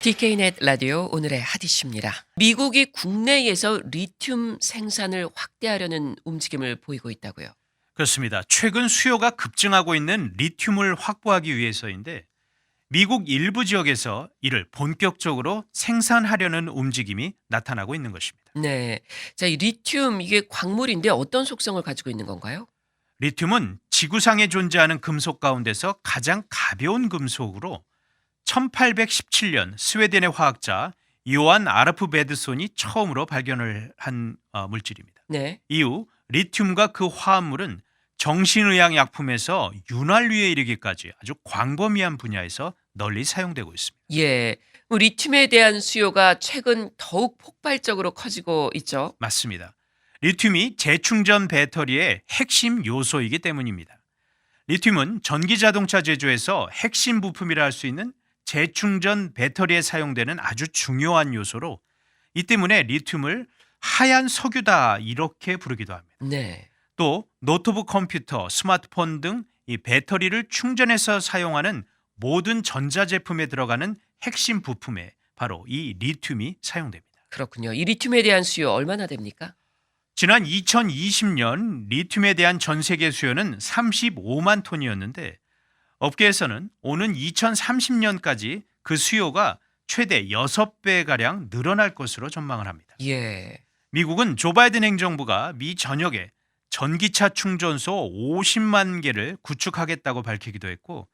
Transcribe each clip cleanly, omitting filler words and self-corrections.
DK넷 라디오 오늘의 핫이슈입니다. 미국이 국내에서 리튬 생산을 확대하려는 움직임을 보이고 있다고요. 그렇습니다. 최근 수요가 급증하고 있는 리튬을 확보하기 위해서인데 미국 일부 지역에서 이를 본격적으로 생산하려는 움직임이 나타나고 있는 것입니다. 네. 자, 이 리튬 이게 광물인데 어떤 속성을 가지고 있는 건가요? 리튬은 지구상에 존재하는 금속 가운데서 가장 가벼운 금속으로 1817년 스웨덴의 화학자 요한 아르프 베드손이 처음으로 발견을 한 물질입니다. 네. 이후 리튬과 그 화합물은 정신의학 약품에서 윤활유에 이르기까지 아주 광범위한 분야에서 널리 사용되고 있습니다. 예. 리튬에 대한 수요가 최근 더욱 폭발적으로 커지고 있죠. 맞습니다. 리튬이 재충전 배터리의 핵심 요소이기 때문입니다. 리튬은 전기 자동차 제조에서 핵심 부품이라 할 수 있는 재충전 배터리에 사용되는 아주 중요한 요소로 이 때문에 리튬을 하얀 석유다 이렇게 부르기도 합니다. 네. 또 노트북 컴퓨터, 스마트폰 등 이 배터리를 충전해서 사용하는 모든 전자제품에 들어가는 핵심 부품에 바로 이 리튬이 사용됩니다. 그렇군요. 이 리튬에 대한 수요 얼마나 됩니까? 지난 2020년 리튬에 대한 전 세계 수요는 35만 톤이었는데 업계에서는 오는 2030년까지 그 수요가 최대 6배가량 늘어날 것으로 전망을 합니다. 예. 미국은 조 바이든 행정부가 미 전역에 전기차 충전소 50만 개를 구축하겠다고 밝히기도 했고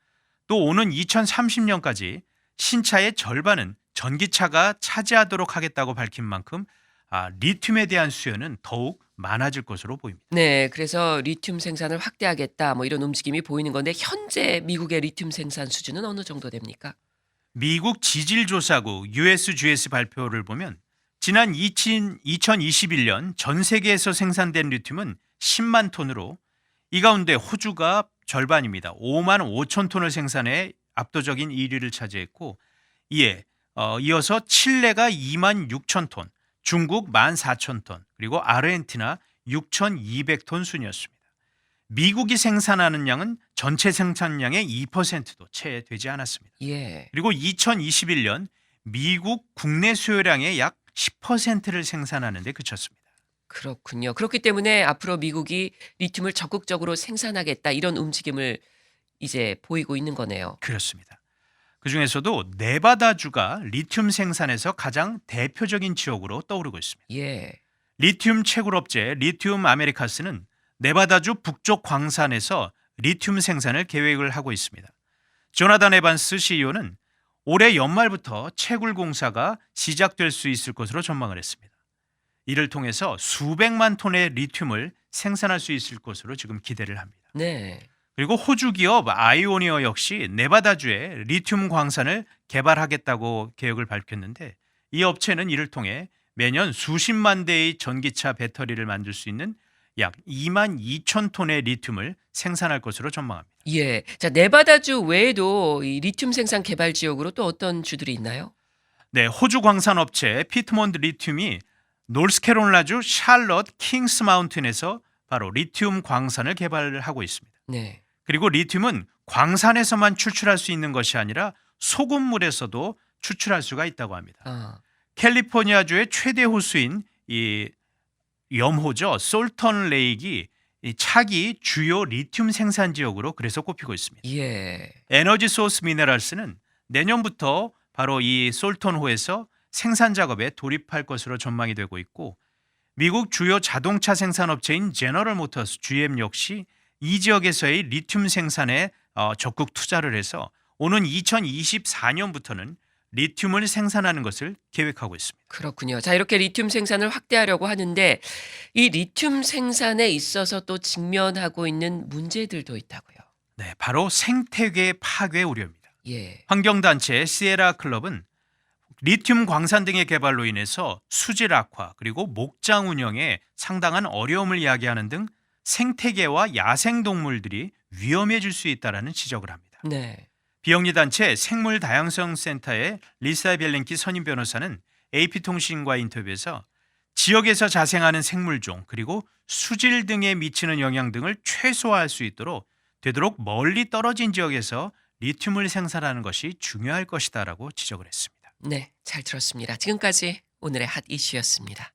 또 오는 2030년까지 신차의 절반은 전기차가 차지하도록 하겠다고 밝힌 만큼 리튬에 대한 수요는 더욱 많아질 것으로 보입니다. 네, 그래서 리튬 생산을 확대하겠다 뭐 이런 움직임이 보이는 건데 현재 미국의 리튬 생산 수준은 어느 정도 됩니까? 미국 지질조사국 USGS 발표를 보면 지난 2021년 전 세계에서 생산된 리튬은 10만 톤으로 이 가운데 호주가 절반입니다. 5만 5천 톤을 생산해 압도적인 1위를 차지했고 이어서 칠레가 2만 6천 톤, 중국 1만 4천 톤, 그리고 아르헨티나 6,200톤 순이었습니다. 미국이 생산하는 양은 전체 생산량의 2%도 채 되지 않았습니다. 예. 그리고 2021년 미국 국내 수요량의 약 10%를 생산하는 데 그쳤습니다. 그렇군요. 그렇기 때문에 앞으로 미국이 리튬을 적극적으로 생산하겠다 이런 움직임을 이제 보이고 있는 거네요. 그렇습니다. 그중에서도 네바다주가 리튬 생산에서 가장 대표적인 지역으로 떠오르고 있습니다. 예. 리튬 채굴업체 리튬 아메리카스는 네바다주 북쪽 광산에서 리튬 생산을 계획을 하고 있습니다. 조나단 에반스 CEO는 올해 연말부터 채굴 공사가 시작될 수 있을 것으로 전망을 했습니다. 이를 통해서 수백만 톤의 리튬을 생산할 수 있을 것으로 지금 기대를 합니다. 네. 그리고 호주 기업 아이오니어 역시 네바다주에 리튬 광산을 개발하겠다고 계획을 밝혔는데 이 업체는 이를 통해 매년 수십만 대의 전기차 배터리를 만들 수 있는 약 2만 2천 톤의 리튬을 생산할 것으로 전망합니다. 예. 자, 네바다주 외에도 이 리튬 생산 개발 지역으로 또 어떤 주들이 있나요? 네, 호주 광산 업체 피트몬드 리튬이 노스캐롤라주 샬럿 킹스 마운틴에서 바로 리튬 광산을 개발하고 있습니다. 네. 그리고 리튬은 광산에서만 출출할 수 있는 것이 아니라 소금물에서도 추출할 수가 있다고 합니다. 아. 캘리포니아주의 최대 호수인 이 염호죠. 솔턴 레이크이 이 차기 주요 리튬 생산 지역으로 그래서 꼽히고 있습니다. 예. 에너지 소스 미네랄스는 내년부터 바로 이 솔턴호에서 생산 작업에 돌입할 것으로 전망이 되고 있고 미국 주요 자동차 생산 업체인 제너럴 모터스 GM 역시 이 지역에서의 리튬 생산에 적극 투자를 해서 오는 2024년부터는 리튬을 생산하는 것을 계획하고 있습니다. 그렇군요. 자, 이렇게 리튬 생산을 확대하려고 하는데 이 리튬 생산에 있어서 또 직면하고 있는 문제들도 있다고요. 네, 바로 생태계 파괴 우려입니다. 예. 환경단체 시에라 클럽은 리튬 광산 등의 개발로 인해서 수질 악화 그리고 목장 운영에 상당한 어려움을 이야기하는 등 생태계와 야생동물들이 위험해질 수 있다는 지적을 합니다. 네. 비영리 단체 생물 다양성 센터의 리사 벨렌키 선임 변호사는 AP통신과 인터뷰에서 지역에서 자생하는 생물종 그리고 수질 등에 미치는 영향 등을 최소화할 수 있도록 되도록 멀리 떨어진 지역에서 리튬을 생산하는 것이 중요할 것이다라고 지적을 했습니다. 네, 잘 들었습니다. 지금까지 오늘의 핫 이슈였습니다.